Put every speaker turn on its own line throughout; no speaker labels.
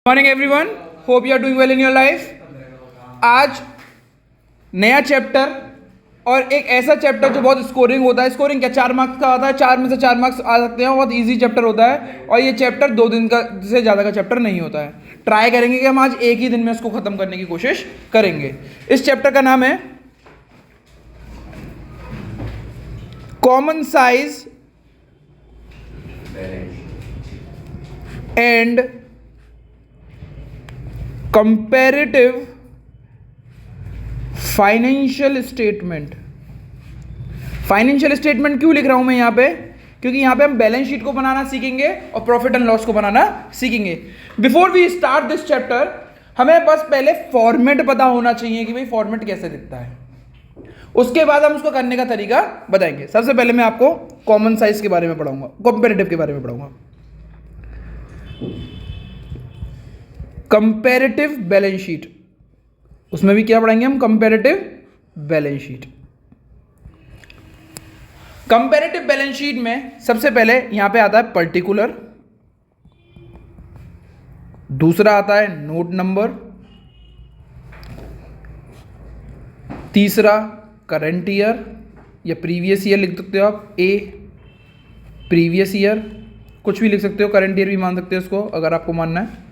Morning everyone, hope you are doing well in your life. आज नया chapter और एक ऐसा चैप्टर जो बहुत स्कोरिंग होता है। स्कोरिंग क्या, 4 मार्क्स का आता है, 4 में से 4 मार्क्स आ सकते हैं। बहुत इजी चैप्टर होता है और ये चैप्टर 2 दिन का से ज़्यादा का चैप्टर नहीं होता है। ट्राई करेंगे कि हम आज एक ही दिन में इसको ख़त्म करने की कोशिश करेंगे। इस चैप्टर का नाम है common size and comparative financial statement. Financial statement क्यों लिख रहा हूं मैं यहां पे, क्योंकि यहां पे हम बैलेंस शीट को बनाना सीखेंगे और प्रॉफिट एंड लॉस को बनाना सीखेंगे। Before we start this chapter हमें बस पहले फॉर्मेट पता होना चाहिए कि भाई फॉर्मेट कैसे दिखता है, उसके बाद हम उसको करने का तरीका बताएंगे। सबसे पहले मैं आपको कॉमन साइज के बारे में पढ़ाऊंगा, कंपैरेटिव के बारे में पढ़ाऊंगा। कंपैरेटिव बैलेंस शीट, उसमें भी क्या पढ़ाएंगे हम, comparative balance sheet. Comparative balance sheet में सबसे पहले यहां पे आता है पर्टिकुलर, दूसरा आता है नोट नंबर, तीसरा करंट ईयर या प्रीवियस ईयर लिख सकते हो आप, ए प्रीवियस ईयर, कुछ भी लिख सकते हो, करंट ईयर भी मान सकते हो उसको अगर आपको मानना है,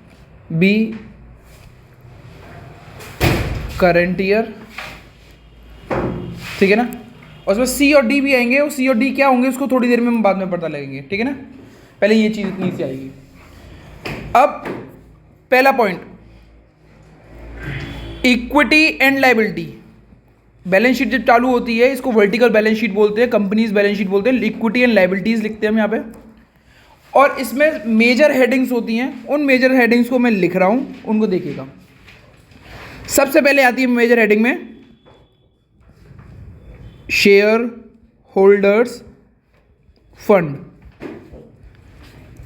बी करंट ईयर, ठीक है ना। और उसमें सी और डी भी आएंगे, और सी और डी क्या होंगे उसको थोड़ी देर में हम बाद में पता लगेंगे, ठीक है ना। पहले ये चीज इतनी सी आएगी। अब पहला point, equity and liability. Balance sheet जब चालू होती है इसको वर्टिकल बैलेंस शीट बोलते हैं, कंपनीज बैलेंस शीट बोलते हैं, इक्विटी एंड लायबिलिटीज लिखते हैं हम यहाँ पे। और इसमें मेजर हेडिंग्स होती हैं, उन मेजर हेडिंग्स को मैं लिख रहा हूं, उनको देखिएगा। सबसे पहले आती है मेजर हेडिंग में शेयर होल्डर्स फंड।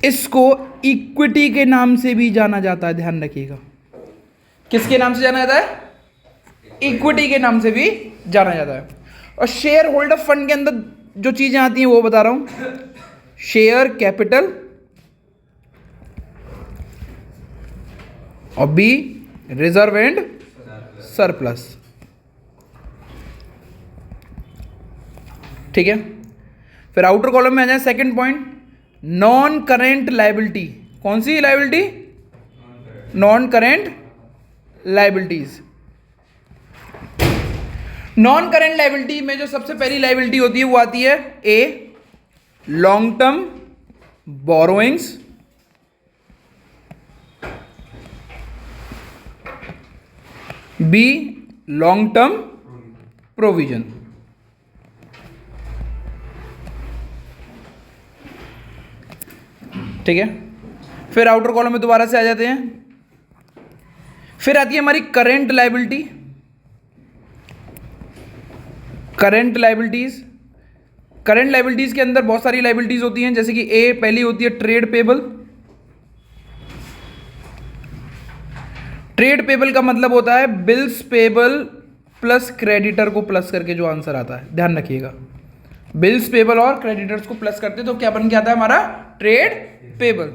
इसको इक्विटी के नाम से भी जाना जाता है, ध्यान रखिएगा। किसके नाम से जाना जाता है? इक्विटी के नाम से भी जाना जाता है। और शेयर होल्डर फंड के अंदर जो चीजें आती हैं वो बता रहा हूं, शेयर कैपिटल, और बी रिजर्व एंड सरप्लस, ठीक है। फिर आउटर कॉलम में आ जाए second point, non current liability. कौन सी liability? Non current liabilities. Non current liability में जो सबसे पहली लायबिलिटी होती है वो आती है A long term borrowings, B long term provision. ठीक है। फिर आउटर कॉलम में दोबारा से आ जाते हैं। फिर आती है हमारी current liability, current liabilities. Current liabilities के अंदर बहुत सारी लायबिलिटीज होती हैं, जैसे कि ए पहली होती है ट्रेड पेबल। ट्रेड पेबल का मतलब होता है बिल्स पेबल प्लस क्रेडिटर को प्लस करके जो आंसर आता है, ध्यान रखिएगा। बिल्स पेबल और क्रेडिटर्स को प्लस करते तो क्या बन के आता है हमारा? Trade payable.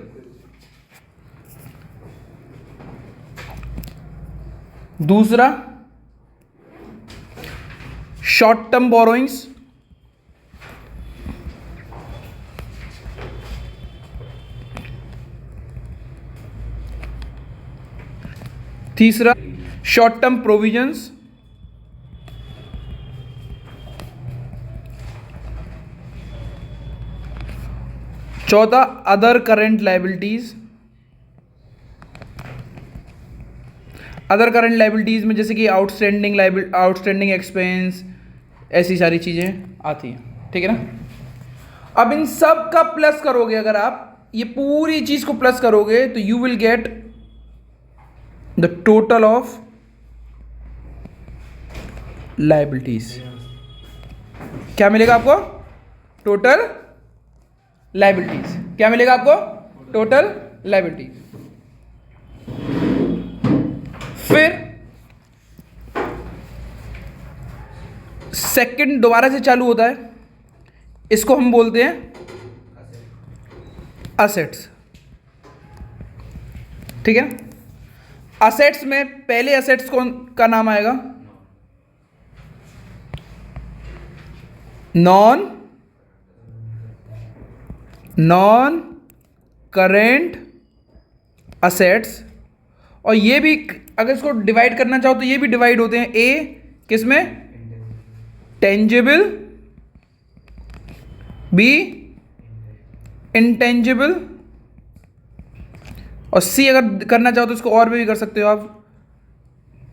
दूसरा शॉर्ट टर्म बोरोइंग्स, तीसरा शॉर्ट टर्म प्रोविजंस, चौथा other current liabilities. Other current liabilities में जैसे कि आउटस्टैंडिंग एक्सपेंस, ऐसी सारी चीजें आती हैं, ठीक है ना। अब इन सब का प्लस करोगे, अगर आप ये पूरी चीज को प्लस करोगे तो you will get the total of liabilities. क्या मिलेगा आपको? Total liabilities. क्या मिलेगा आपको? Total liabilities. फिर सेकंड दोबारा से चालू होता है, इसको हम बोलते हैं असेट्स, ठीक है। असेट्स में पहले असेट्स कौन का नाम आएगा? Non current assets. और ये भी अगर इसको डिवाइड करना चाहो तो ये भी डिवाइड होते हैं। ए किस में? टेंजिबल, बी इंटेंजिबल, और सी अगर करना चाहो तो इसको और भी कर सकते हो आप,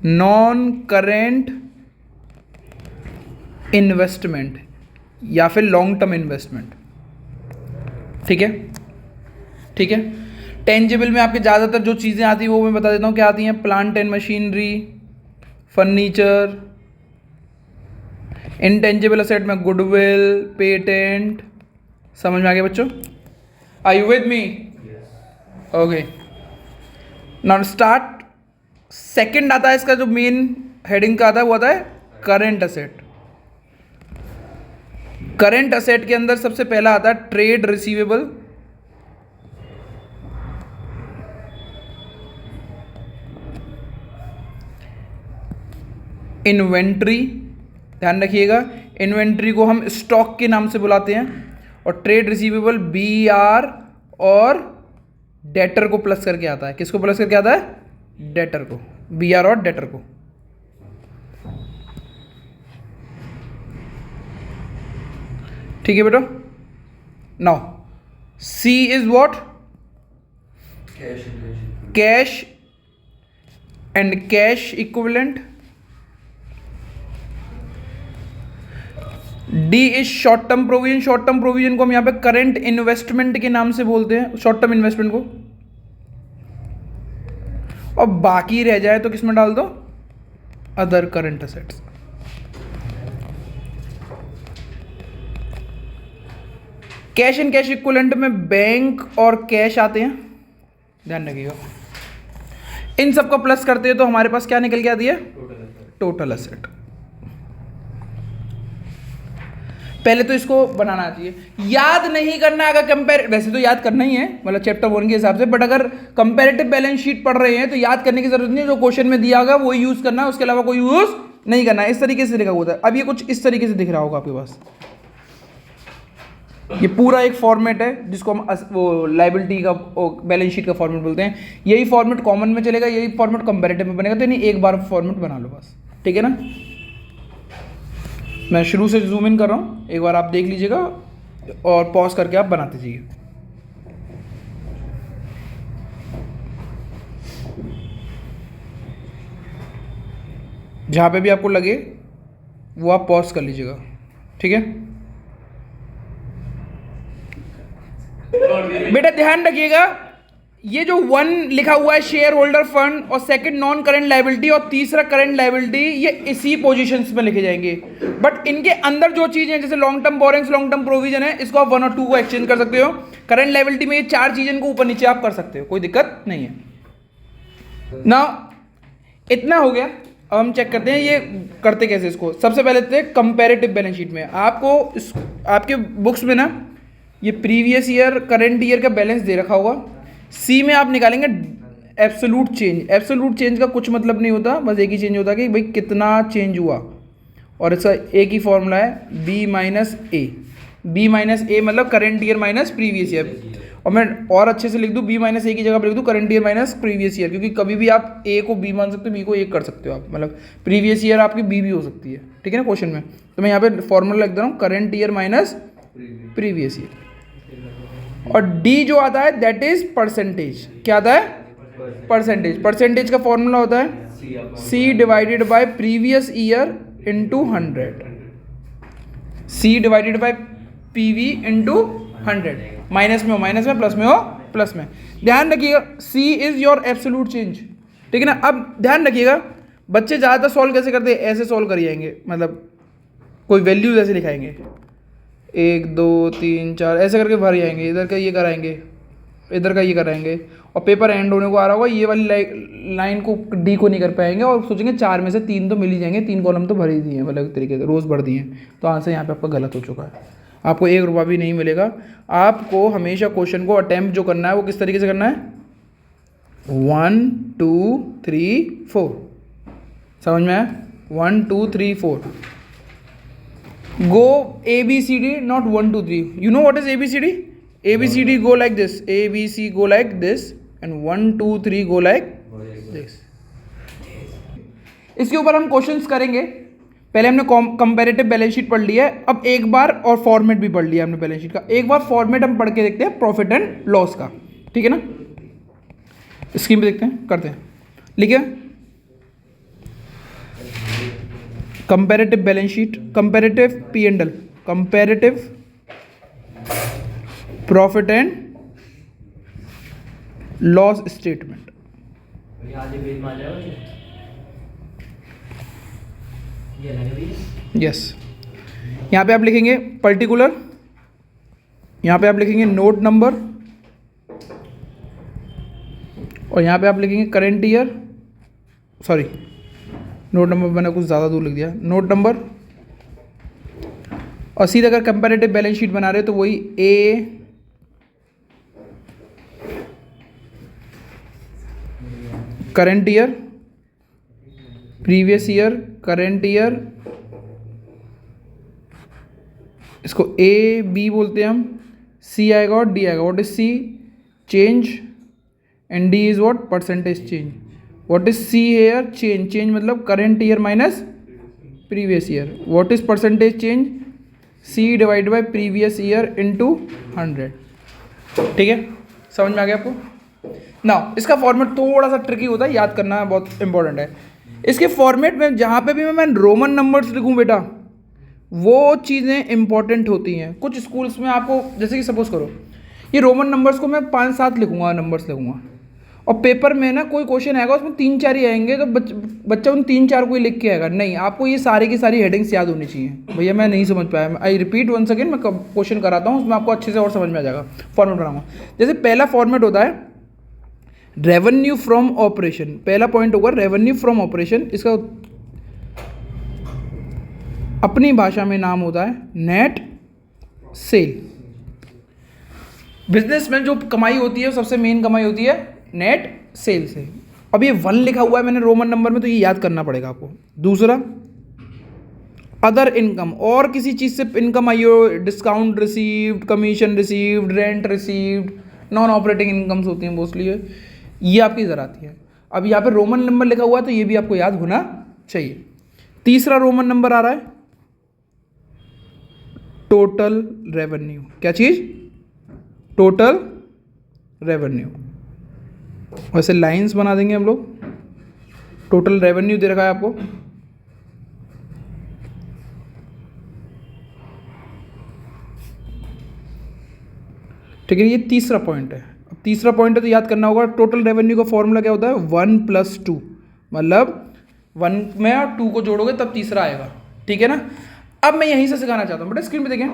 नॉन करेंट इन्वेस्टमेंट या फिर लॉन्ग टर्म इन्वेस्टमेंट। ठीक है, ठीक है। टेंजिबल में आपके ज़्यादातर जो चीज़ें आती हैं वो मैं बता देता हूँ क्या आती हैं। Plant and machinery, furniture. Intangible asset में गुडविल, पेटेंट। समझ में आ गया बच्चों? Are you with me? Okay, now start. Second आता है इसका जो मेन हेडिंग का आता है वो आता है करेंट असेट। करेंट असेट के अंदर सबसे पहला आता है ट्रेड रिसीवेबल, इन्वेंट्री। ध्यान रखिएगा, इन्वेंट्री को हम स्टॉक के नाम से बुलाते हैं, और ट्रेड रिसीवेबल BR और डेटर को प्लस करके आता है। किसको प्लस करके आता है? डेटर को, BR और डेटर को। ठीक है बेटा। Now C is what? Cash and cash equivalent. D is short term provision. Short term provision को हम यहां पे करंट इन्वेस्टमेंट के नाम से बोलते हैं, शॉर्ट टर्म इन्वेस्टमेंट को। और बाकी रह जाए तो किसमें डाल दो? Other current assets. Cash and cash equivalent में बैंक और कैश आते हैं, ध्यान रखिएगा। इन सबको प्लस करते हैं तो हमारे पास क्या निकल के आती है? Total asset. पहले तो इसको बनाना चाहिए, याद नहीं करना। अगर कंपेयर, वैसे तो याद करना ही है, मतलब चैप्टर 1 के हिसाब से, बट अगर कंपैरेटिव बैलेंस शीट पढ़ रहे हैं तो याद करने की जरूरत नहीं है। जो क्वेश्चन में दिया होगा वही यूज करना है, उसके अलावा कोई यूज नहीं करना है। इस तरीके से लिखा होता है। अब ये कुछ इस तरीके से दिख रहा होगा आपके पास। ये पूरा एक फॉर्मेट है जिसको हम वो लायबिलिटी का बैलेंस शीट का फॉर्मेट बोलते हैं। यही फॉर्मेट कॉमन में चलेगा, यही फॉर्मेट कंपैरेटिव में बनेगा। तो नहीं, एक बार फॉर्मेट बना लो बस, ठीक है ना। मैं शुरू से जूम इन कर रहा हूँ, एक बार आप देख लीजिएगा और पॉज करके आप बनाते जाइए। जहाँ पे भी आपको लगे वो आप पॉज कर लीजिएगा, ठीक है। बेटा ध्यान रखिएगा, ये जो 1 लिखा हुआ है शेयर होल्डर फंड, और सेकंड नॉन करंट लायबिलिटी, और तीसरा करंट लायबिलिटी, ये इसी पोजीशंस में लिखे जाएंगे। बट इनके अंदर जो चीजें हैं, जैसे long term borrowings, long term provision है, इसको आप 1 और 2 को एक्सचेंज कर सकते हो। करंट लायबिलिटी में ये 4 चीजें को ऊपर नीचे आप कर सकते हो, कोई दिक्कत नहीं है ना। इतना हो गया। अब हम चेक करते हैं ये करते कैसे इसको। सबसे पहले थे कंपेरेटिव बैलेंस शीट में आपको आपके बुक्स में ना ये प्रीवियस ईयर करंट ईयर का बैलेंस दे रखा होगा। सी में आप निकालेंगे एब्सोलूट चेंज। एब्सोलूट चेंज का कुछ मतलब नहीं होता, बस एक ही चेंज होता है कि भाई कितना चेंज हुआ, और इसका एक ही फॉर्मूला है B माइनस ए। B माइनस ए मतलब current year minus previous year. और मैं और अच्छे से लिख दूँ, B माइनस ए की जगह पर लिख दूँ current year minus previous year, क्योंकि कभी भी आप A को B मान सकते हो, B को A कर सकते हो आप, मतलब प्रीवियस ईयर आपकी B भी हो सकती है, ठीक है ना क्वेश्चन में। तो मैं यहाँ पे फॉर्मूला लिख दे रहा हूँ current year minus previous year. और D जो आता है दैट इज परसेंटेज। क्या आता है? परसेंटेज। परसेंटेज का फॉर्मूला होता है C divided by previous year into 100। C divided by PV into 100। Minus में हो माइनस में, प्लस में हो प्लस में। ध्यान रखिएगा C is your absolute change, ठीक है ना। अब ध्यान रखिएगा, बच्चे ज़्यादातर सॉल्व कैसे करते हैं? ऐसे सॉल्व करिएंगे, मतलब कोई वैल्यूज ऐसे लिखाएंगे 1 2 3 4 ऐसे करके भर जाएंगे। इधर का ये कराएंगे, इधर का ये कराएंगे, और पेपर एंड होने को आ रहा होगा, ये वाली लाइन को D को नहीं कर पाएंगे, और सोचेंगे 4 में से 3 तो मिल ही जाएंगे, 3 कॉलम तो भर ही दिए हैं, मतलब एक तरीके से रोज़ भर दिए हैं। तो आंसर यहाँ पे आपका गलत हो चुका है। आपको 1 रुपया भी नहीं मिलेगा। आपको हमेशा क्वेश्चन को अटैम्प्ट जो करना है वो किस तरीके से करना है? 1 2 3 4, समझ में आया? 1 2 3 4. Go ABCD, not 1 2 3. You know what is ABCD? ABCD go like this. ABC go like this, and 1 2 3 go like this. इसके ऊपर हम क्वेश्चंस करेंगे. पहले हमने कंपैरेटिव बैलेंस शीट पढ़ लिया है. अब एक बार और फॉर्मेट भी पढ़ लिया हमने बैलेंस शीट का. एक बार फॉर्मेट हम पढ़ के देखते हैं प्रॉफिट एंड लॉस का. ठीक है ना? स्क्रीन पे देखते हैं, करते हैं. लिखिए comparative balance sheet, comparative P and L, comparative profit and loss statement. Yes. यहाँ पे आप लिखेंगे पर्टिकुलर, यहाँ पे आप लिखेंगे नोट नंबर, और यहाँ पे आप लिखेंगे current year. Sorry, note number मैंने कुछ ज़्यादा दूर लिख दिया. नोट नंबर, और सीधा अगर कंपैरेटिव बैलेंस शीट बना रहे हो तो वही A current year, previous year, current year, इसको ए बी बोलते हैं हम. सी आएगा और डी आएगा. What is C? Change. And D is what? Percentage change. What is C here? Change. Change मतलब current year minus previous year. What is percentage change? C divide by previous year into 100. ठीक है, समझ में आ गया आपको? Now इसका format थोड़ा सा ट्रिकी होता है, याद करना बहुत इंपॉर्टेंट है. इसके फॉर्मेट में जहाँ पे भी मैं रोमन नंबर्स लिखूँ बेटा, वो चीज़ें इंपॉर्टेंट होती हैं. कुछ स्कूल्स में आपको, जैसे कि सपोज करो ये रोमन नंबर्स को मैं 5-7 लिखूँगा, नंबर्स लिखूँगा, और पेपर में ना कोई क्वेश्चन आएगा उसमें 3-4 ही आएंगे, तो बच्चा उन 3-4 को ही लिख के आएगा. नहीं, आपको ये सारी की सारी हेडिंग्स याद होनी चाहिए. भैया मैं नहीं समझ पाया, आई रिपीट वंस अगेन, मैं क्वेश्चन कराता हूँ, उसमें आपको अच्छे से और समझ में आ जाएगा. फॉर्मेट बनाऊँगा. जैसे पहला फॉर्मेट होता है रेवेन्यू फ्रॉम ऑपरेशन. पहला पॉइंट होगा रेवेन्यू फ्रॉम ऑपरेशन. इसका अपनी भाषा में नाम होता है नेट सेल. बिजनेस में जो कमाई होती है सबसे मेन कमाई होती है नेट सेल से. अब ये 1 लिखा हुआ है मैंने रोमन नंबर में, तो ये याद करना पड़ेगा आपको. दूसरा अदर इनकम, और किसी चीज़ से इनकम आई हो, discount received, commission received, rent received, non operating incomes होती हैं मोस्टली, ये आपकी इधर आती है. अब यहाँ पे रोमन नंबर लिखा हुआ है तो ये भी आपको याद होना चाहिए. तीसरा रोमन नंबर आ रहा है टोटल रेवेन्यू. क्या चीज़? Total revenue. वैसे लाइंस बना देंगे हम लोग. टोटल रेवेन्यू दे रखा है आपको. ठीक है, ये तीसरा पॉइंट है. अब तीसरा पॉइंट है तो याद करना होगा टोटल रेवेन्यू का फॉर्मूला क्या होता है? 1 + 2. मतलब 1 में और 2 को जोड़ोगे तब तीसरा आएगा. ठीक है ना? अब मैं यहीं से सिखाना चाहता हूँ बेटा. स्क्रीन पे देखें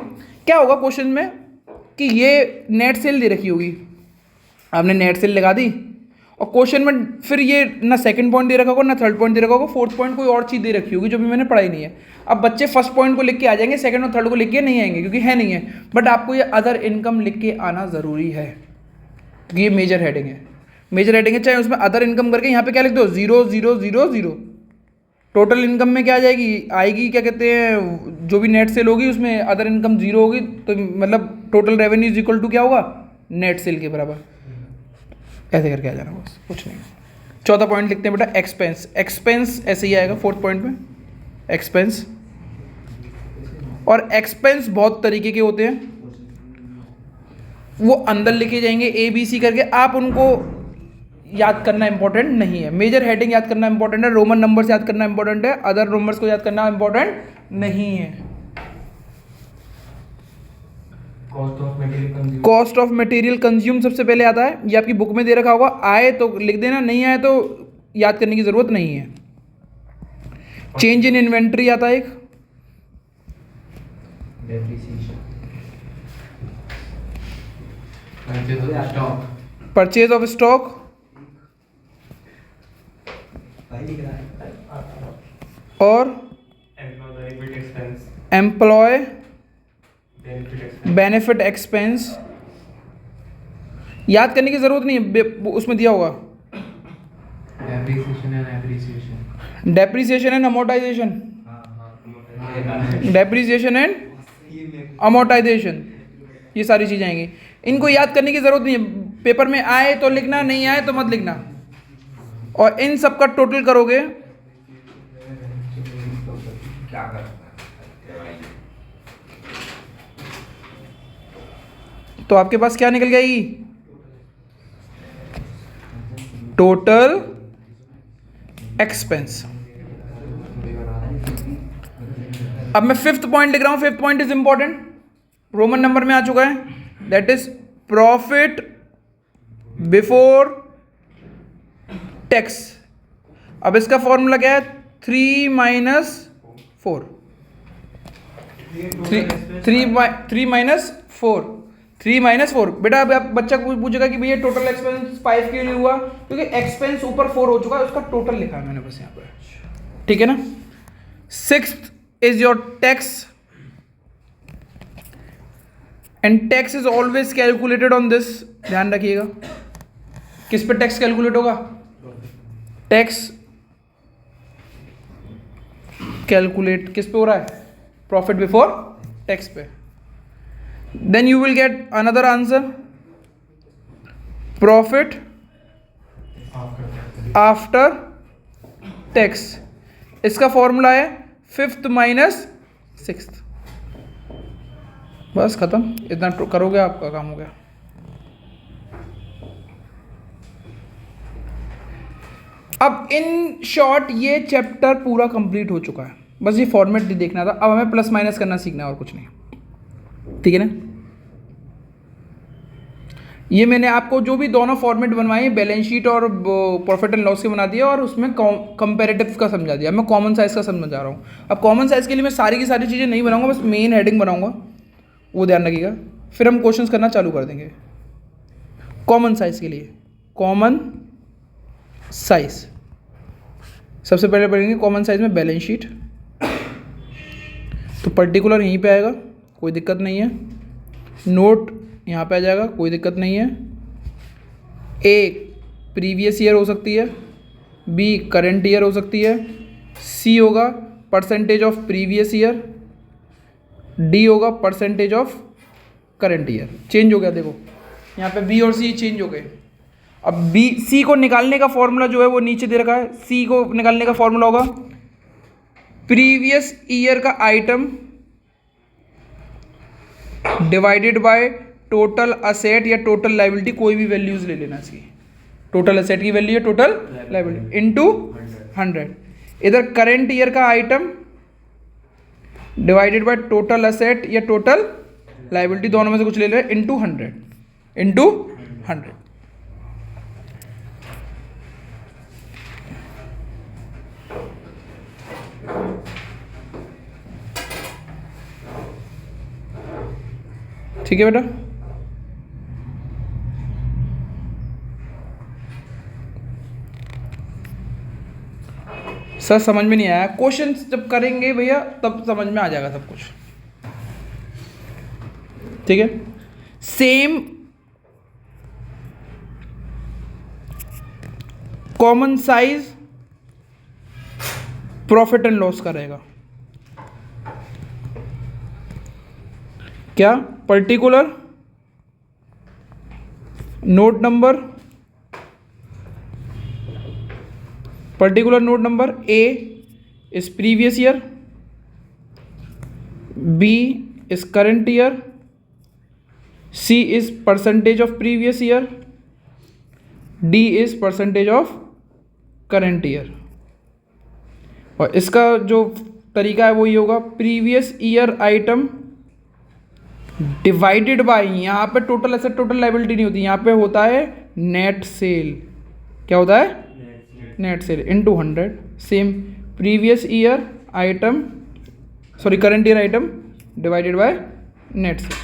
क्या होगा क्वेश्चन में कि ये नेट सेल दे रखी होगी, आपने नेट सेल लगा दी, और क्वेश्चन में फिर ये ना सेकंड पॉइंट दे रखा होगा, ना थर्ड पॉइंट दे रखा होगा, फोर्थ पॉइंट कोई और चीज़ दे रखी होगी जो भी मैंने पढ़ाई नहीं है. अब बच्चे फर्स्ट पॉइंट को लिख के आ जाएंगे, सेकंड और थर्ड को लिख के नहीं आएंगे क्योंकि है नहीं है. बट आपको ये अदर इनकम लिख के आना ज़रूरी है क्योंकि ये मेजर हेडिंग है. मेजर हेडिंग है, चाहे उसमें अदर इनकम करके यहाँ पे क्या लिख दो? 0 0 0 0. टोटल इनकम में क्या आ जाएगी? आएगी क्या कहते हैं, जो भी नेट सेल होगी उसमें अदर इनकम 0 होगी, तो मतलब total revenue is equal to क्या होगा? नेट सेल के बराबर. ऐसे करके आ जाना, बस कुछ नहीं. चौथा पॉइंट लिखते हैं बेटा एक्सपेंस. एक्सपेंस ऐसे ही आएगा फोर्थ पॉइंट में, एक्सपेंस. और एक्सपेंस बहुत तरीके के होते हैं, वो अंदर लिखे जाएंगे ABC करके. आप उनको याद करना इंपॉर्टेंट नहीं है. मेजर हेडिंग याद करना इंपॉर्टेंट है, रोमन नंबर्स याद करना इंपॉर्टेंट है, अदर नंबर्स को याद करना इंपॉर्टेंट नहीं है. कॉस्ट ऑफ मटेरियल कंज्यूम सबसे पहले आता है. ये आपकी बुक में दे रखा होगा, आए तो लिख देना, नहीं आए तो याद करने की जरूरत नहीं है. चेंज इन इन्वेंट्री आता है एक. परचेज ऑफ स्टॉक और एम्प्लॉय बेनिफिट एक्सपेंस. याद करने की जरूरत नहीं है, उसमें दिया होगा depreciation and amortisation, depreciation and amortisation, ये सारी चीज़ें आएंगी। इनको याद करने की ज़रूरत नहीं है, पेपर में आए तो लिखना, नहीं आए तो मत लिखना। और इन सब का टोटल करोगे तो आपके पास क्या निकल जाएगी? Total expense. अब मैं फिफ्थ पॉइंट लिख रहा हूं, fifth point is important, Roman number में आ चुका है, that is profit before tax. अब इसका फॉर्मूला क्या है? 3 माइनस 4, 3 माइनस 4। बेटा अब बच्चा पूछेगा कि भैया टोटल एक्सपेंस 5 के लिए हुआ, क्योंकि एक्सपेंस ऊपर 4 हो चुका है, उसका टोटल लिखा है मैंने बस यहाँ पर, ठीक है ना। Sixth is your tax, and tax is always calculated on this, ध्यान रखिएगा। किस पे टैक्स कैलकुलेट होगा? टैक्स कैलकुलेट किस पे हो रहा है? प्रॉफिट बिफोर टैक्स पे। Then you will get another answer, profit after tax. इसका फॉर्मूला है फिफ्थ माइनस सिक्स्थ। बस खत्म, इतना करोगे आपका काम हो गया। अब इन शॉर्ट ये चैप्टर पूरा कंप्लीट हो चुका है, बस ये फॉर्मेट देखना था। अब हमें प्लस माइनस करना सीखना है और कुछ नहीं, ठीक है ना। ये मैंने आपको जो भी दोनों फॉर्मेट बनवाए, बैलेंस शीट और प्रॉफिट एंड लॉस के बना दिया, और उसमें कंपैरेटिव का समझा दिया। मैं कॉमन साइज का समझा रहा हूँ। अब कॉमन साइज के लिए मैं सारी की सारी चीज़ें नहीं बनाऊंगा, बस मेन हेडिंग बनाऊंगा, वो ध्यान रखिएगा। फिर हम क्वेश्चंस करना चालू कर देंगे। कॉमन साइज के लिए, कॉमन साइज सबसे पहले पढ़ेंगे। कॉमन साइज में बैलेंस शीट, तो पर्टिकुलर यहीं पे आएगा, कोई दिक्कत नहीं है। नोट यहाँ पे आ जाएगा, कोई दिक्कत नहीं है। ए प्रीवियस ईयर हो सकती है, बी करंट ईयर हो सकती है, सी होगा percentage of previous year, D होगा percentage of current year. Change हो गया, देखो यहाँ पे बी और सी चेंज हो गए। अब बी सी को निकालने का फॉर्मूला जो है वो नीचे दे रखा है। सी को निकालने का फॉर्मूला होगा प्रीवियस ईयर का item divided by total asset या टोटल लायबिलिटी, कोई भी वैल्यूज ले लेना चाहिए। टोटल असेट की वैल्यू है टोटल लायबिलिटी इनटू 100। इधर करंट ईयर का item divided by total asset या टोटल लायबिलिटी, दोनों में से कुछ ले ले, इनटू 100, इनटू 100। ठीक है बेटा। सर समझ में नहीं आया, क्वेश्चन जब करेंगे भैया तब समझ में आ जाएगा सब कुछ, ठीक है। Same common size profit and loss का रहेगा। क्या? Particular note number, particular note number A is previous year, B is current year, C is percentage of previous year, D is percentage of current year. और इसका जो तरीका है वो ये होगा, previous year item divided by, यहाँ पे टोटल एसेट टोटल लायबिलिटी नहीं होती, यहाँ पे होता है नेट सेल। क्या होता है? Net cell into 100। Same previous year item, sorry current year item divided by net cell.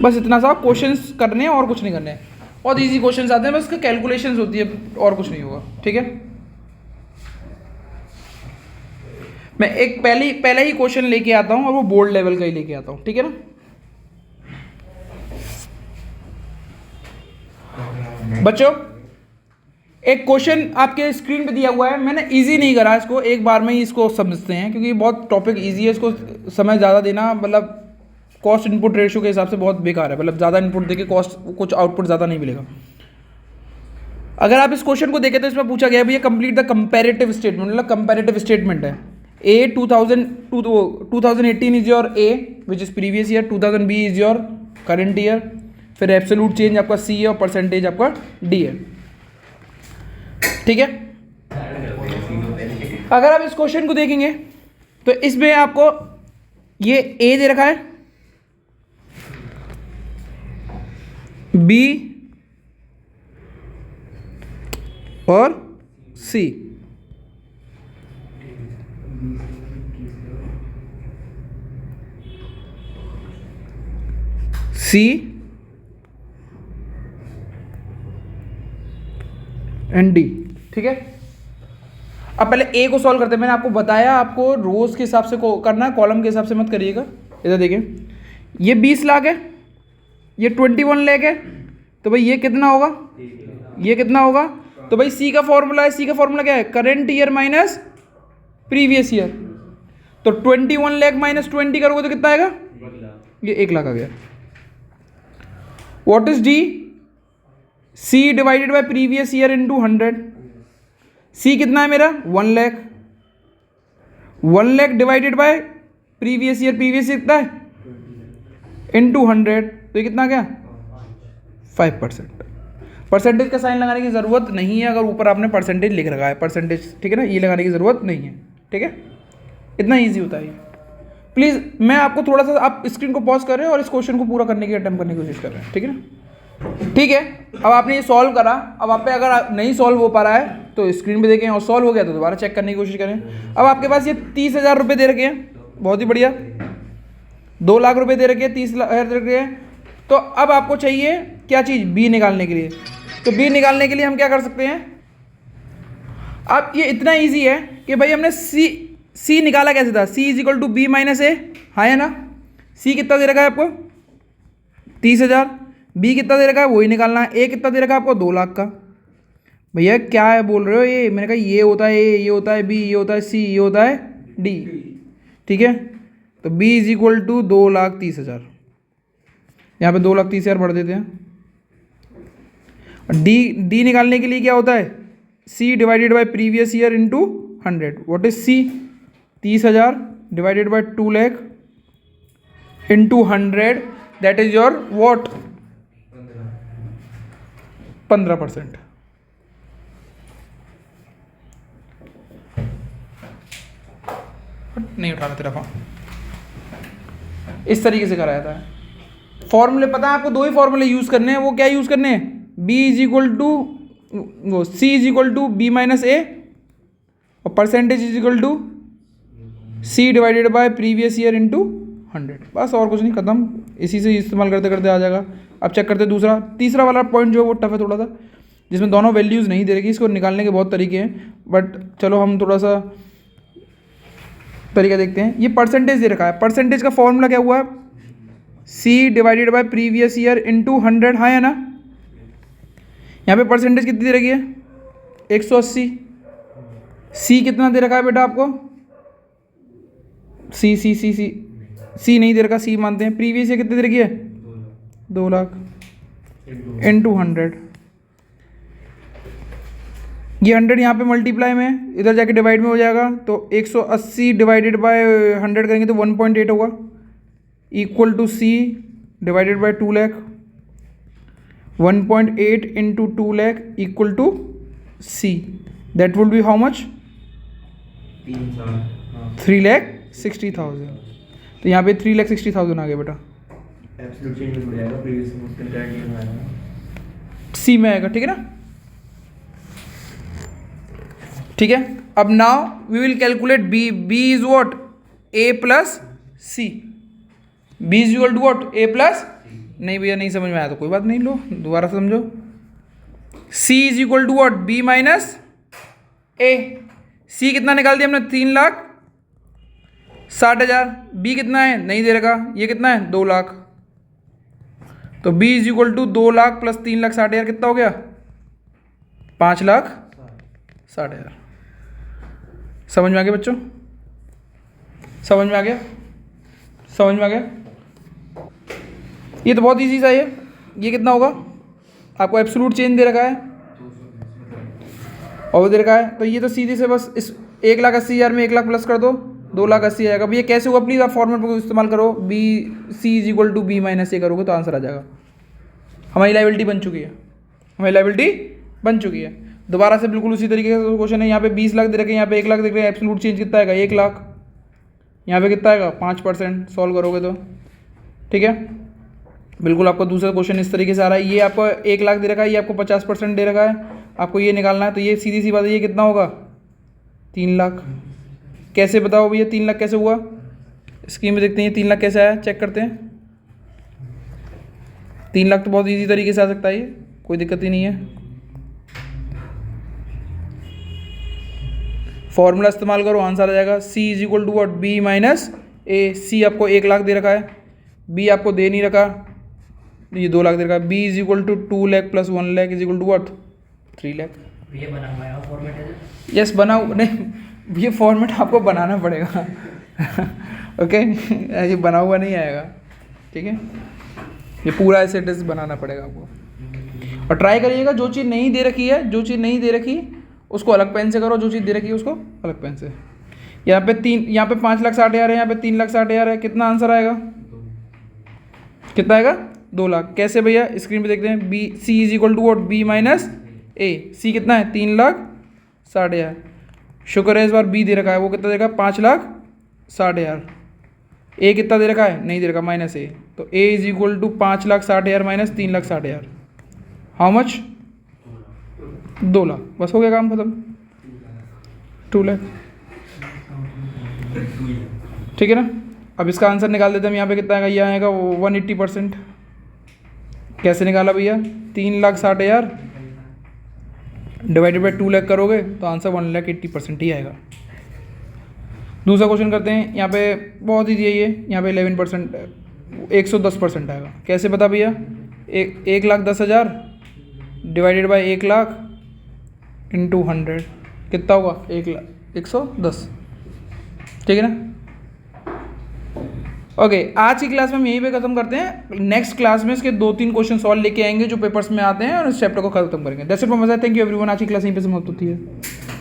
बस इतना सा क्वेश्चंस करने हैं और कुछ नहीं करने हैं। बहुत इजी क्वेश्चंस आते हैं, बस इसका कैलकुलेशंस होती है और कुछ नहीं होगा, ठीक है। मैं एक पहले ही क्वेश्चन लेके आता हूं और वो बोर्ड लेवल का ही लेके आता हूं, ठीक है ना। बच्चों एक क्वेश्चन आपके स्क्रीन पे दिया हुआ है, मैंने इजी नहीं करा इसको, एक बार में ही इसको समझते हैं क्योंकि बहुत टॉपिक इजी है, इसको समय ज़्यादा देना मतलब कॉस्ट इनपुट रेशियो के हिसाब से बहुत बेकार है, मतलब ज़्यादा इनपुट देके कॉस्ट कुछ आउटपुट ज़्यादा नहीं मिलेगा। अगर आप इस क्वेश्चन को देखें तो इसमें पूछा गया भैया कंप्लीट द कंपैरेटिव स्टेटमेंट, मतलब कंपैरेटिव स्टेटमेंट है। A 2018 is your A which is previous year, 2000 B is your current year, फिर एब्सोल्यूट चेंज आपका सी है और परसेंटेज आपका डी है। ठीक है, अगर आप इस क्वेश्चन को देखेंगे तो इसमें आपको ये ए दे रखा है, बी और सी, सी एंड डी। ठीक है, अब पहले ए को सॉल्व करते हैं। मैंने आपको बताया आपको रोज के हिसाब से करना है, कॉलम के हिसाब से मत करिएगा। इधर देखिए ये 20 लाख है, ये 21 लाख है, तो भाई ये कितना होगा, ये कितना होगा, तो भाई सी का फॉर्मूला है, सी का फॉर्मूला क्या है, current year minus previous year, तो 21 लाख माइनस 20 करोगे तो कितना आएगा, ये 1 लाख आ गया। What is D, C divided by previous year into 100, C कितना है मेरा 1 lakh, 1 lakh divided by previous year, previous year कितना है इंटू 100, तो ये कितना गया 5%। परसेंटेज का साइन लगाने की ज़रूरत नहीं है, अगर ऊपर आपने परसेंटेज लिख रखा है परसेंटेज, ठीक है ना, ये लगाने की ज़रूरत नहीं है। ठीक है, इतना ईजी होता है ये। प्लीज़ मैं आपको थोड़ा सा, आप स्क्रीन को पॉज कर रहे हैं और इस क्वेश्चन को पूरा करने की अटेम्प्ट करने की कोशिश कर रहे हैं। ठीक है ना, ठीक है। अब आपने ये सॉल्व करा, अब आप पे अगर नहीं सॉल्व हो पा रहा है तो स्क्रीन पे देखें, और सॉल्व हो गया तो दोबारा चेक करने की कोशिश करें। अब आपके पास ये 30,000 रुपये दे रखे हैं, बहुत ही बढ़िया, 2 लाख रुपये दे रखे हैं, 30,000 दे रखे हैं, तो अब आपको चाहिए क्या चीज़, बी निकालने के लिए। तो बी निकालने के लिए हम क्या कर सकते हैं, अब ये इतना ईजी है कि भाई हमने सी निकाला कैसे था, C is equal to B minus A, हाँ है ना। सी कितना दे रखा है आपको 30,000, बी कितना दे रखा है वही निकालना है, ए कितना दे रखा है आपको 2 लाख का। भैया क्या है बोल रहे हो ये, मैंने कहा ये होता है ए, ये होता है बी, ये होता है सी, ये होता है डी। ठीक है, तो बी इज इक्वल टू 2,30,000, यहाँ पे 2,30,000 भर देते हैं। डी निकालने के लिए क्या होता है, C divided by previous year into 100। What is C, 30,000 divided by 2 lakh into 100, that is your what 15%। नहीं उठाना तेरा फोन, इस तरीके से कराया था। फॉर्मूले पता है आपको, 2 ही फॉर्मूले यूज करने हैं, वो क्या यूज करने हैं, बी इज इक्वल टू वो C is equal to B minus A और percentage is equal to C divided by previous year into 100, बस और कुछ नहीं, खत्म। इसी से इस्तेमाल करते करते आ जाएगा। अब चेक करते दूसरा, तीसरा वाला पॉइंट जो है वो टफ है थोड़ा सा, जिसमें दोनों वैल्यूज़ नहीं दे रही। इसको निकालने के बहुत तरीके हैं, बट चलो हम थोड़ा सा तरीका देखते हैं। ये परसेंटेज दे रखा है, परसेंटेज का फॉर्मूला क्या हुआ है, C divided by previous year into 100, हाँ है ना। यहाँ पे परसेंटेज कितनी दे रखी है 180, सी कितना दे रखा है बेटा आपको, सी सी सी सी सी नहीं दे रखा, सी मानते हैं। प्रीवियस ईयर कितनी दे रखी है 2 लाख इंटू 100, ये 100 यहाँ पे मल्टीप्लाई में, इधर जाके डिवाइड में हो जाएगा, तो 180 डिवाइडेड बाय 100 करेंगे तो 1.8 होगा, equal to C divided by 2 lakh, 1.8 into 2 lakh equal to C, that would be how much 3,60,000। तो यहाँ पे 3,60,000 आ गया बेटा, सी में आएगा। ठीक है ना, ठीक है। अब now we will calculate B, B is what A plus C, B is equal to what A plus, नहीं भैया नहीं समझ में आया तो कोई बात नहीं, लो दोबारा समझो। C is equal to what B minus A, C कितना निकाल दिया हमने 3,60,000, बी कितना है नहीं दे रखा, ये कितना है 2 लाख, तो B is equal to 2 lakh plus 3,60,000 कितना हो गया 5,60,000। समझ में आ गया बच्चों? समझ में आ गया? समझ में आ गया? ये तो बहुत इजी सा है। ये कितना होगा? आपको एब्सोल्यूट चेंज दे रखा है और दे रखा है, तो ये तो सीधे से बस इस 1,80,000 में 1,00,000 प्लस कर दो, 2,80,000 आएगा। अब ये कैसे होगा? प्लीज़ आप फॉर्मेट को इस्तेमाल करो, B C is equal to B minus A करोगे तो आंसर आ जाएगा। हमारी लाइबिलिटी बन चुकी है, हमारी लाइबिलिटी बन चुकी है। दोबारा से बिल्कुल उसी तरीके का क्वेश्चन है। यहाँ पे 20 लाख दे रखे हैं, यहाँ पे 1,00,000 दे रखे हैं। एब्सोल्यूट चेंज कितना आएगा? 1,00,000। यहाँ पे कितना आएगा? 5%। सॉल्व करोगे तो ठीक है। बिल्कुल आपको दूसरा क्वेश्चन इस तरीके से आ रहा है। ये आपको 1,00,000 दे रखा है, ये आपको 50% दे रखा है, आपको ये निकालना है। तो ये सीधी सी बात है, ये कितना होगा? 3,00,000। कैसे बताओ भैया 3,00,000 कैसे हुआ? स्कीम में देखते हैं 3,00,000 कैसे आया, चेक करते हैं। 3,00,000 तो बहुत इजी तरीके से आ सकता है, ये कोई दिक्कत ही नहीं है। फॉर्मूला इस्तेमाल करो, आंसर आ जाएगा C is equal to what? B minus A. C आपको 1,00,000 दे रखा है, बी आपको दे नहीं रखा, ये 2,00,000 दे रखा है। B is equal to 2,00,000 plus 1,00,000 is equal to what? 3,00,000।
ये बना हुआ है फॉर्मेट है?
यस बना, नहीं ये फॉर्मेट आपको बनाना पड़ेगा ओके ये बना हुआ नहीं आएगा, ठीक है। ये पूरा ऐसे टेस्ट बनाना पड़ेगा आपको। और ट्राई करिएगा, जो चीज़ नहीं दे रखी है, जो चीज़ नहीं दे रखी उसको अलग पेन से करो, जो चीज़ दे रखी है उसको अलग पेन से। यहाँ पे 5,60,000 है, यहाँ पे 3,60,000 है। कितना आंसर आएगा? कितना आएगा? 2,00,000। कैसे भैया? स्क्रीन पे देखते हैं। B C is equal to what? B minus A. C कितना है? 3,60,000। शुक्र है इस बार बी दे रखा है, वो कितना देगा? 5,60,000। ए कितना दे रखा है? नहीं दे रखा, माइनस ए। तो A is equal to 5,60,000 minus 3,60,000। How much? 2,00,000। बस हो गया काम खत्म। 2,00,000, ठीक है ना। अब इसका आंसर निकाल देते हैं हम। यहाँ पे कितना आएगा? ये आएगा 180%। कैसे निकाला भैया? 3,60,000 डिवाइडेड बाई 2,00,000 करोगे तो आंसर 1,80% ही आएगा। दूसरा क्वेश्चन करते हैं। यहाँ पे बहुत ईजी है ये। यहाँ पे 11% 110% आएगा। कैसे पता भैया? 1,10,000 डिवाइडेड बाई 1,00,000 इंटू 100 कितना होगा? 1,110, ठीक है ना। ओके आज की क्लास में हम यहीं पे खत्म करते हैं। नेक्स्ट क्लास में इसके 2-3 क्वेश्चन सॉल्व लेके आएंगे जो पेपर्स में आते हैं और इस चैप्टर को खत्म करेंगे। That's it from my side. Thank you everyone. आज की क्लास यहीं पे समाप्त होती है।